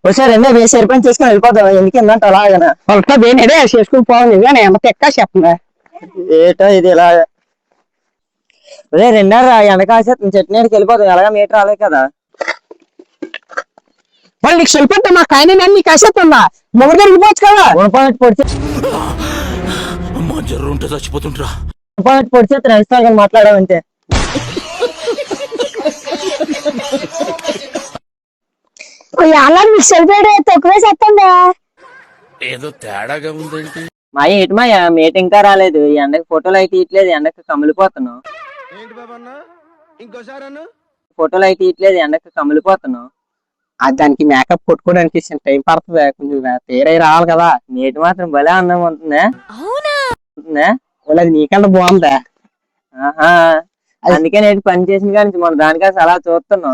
ఒకసారి రెండో వేసి సరిపని చేసుకుని వెళ్ళిపోతాం ఎందుకంటే అలాగనా వాళ్ళతో నేనే చేసుకుని పోవాలి కానీ ఎంత ఎక్క చెప్పండి ఏటో ఇది ఇలా అదే రెండారా ఎండకాసేస్తుంది చట్నీకి వెళ్ళిపోతాం ఎలాగా మీటర్ రాలేదు కదా వాళ్ళు నీకు వెళ్ళిపోతా మా కాయని నేను నీకు కాసేస్తుందా మొగ దొరికిపోవచ్చు కదా పొడిచి చచ్చిపోతుంటరా పొడిచేస్తే నడుస్తాను కానీ మాట్లాడామంటే అలా మీకు సెల్ఫేడ్ తక్కువే చెప్తుందా ఏదో తేడాగా ఉందేంటి మా ఏంటి మా మేట ఇంకా రాలేదు ఈ ఎండకి ఫోటోలు అయితే ఇట్లేదు ఎండకి కమిలిపోతున్నావు ఫోటోలు అయితే ఇట్లేదు ఎండకి కమిలిపోతున్నావు దానికి మేకప్ కొట్టుకోవడానికి టైం పడుతుంది కొంచెం తేరై రావాలి కదా నేటి మాత్రం భలే అందం ఉంటుందా అది నీకన్నా బాగుందా ఆహా అందుకే నేటి పని చేసిన కానీ మన దానికాసి అలా చూస్తున్నాం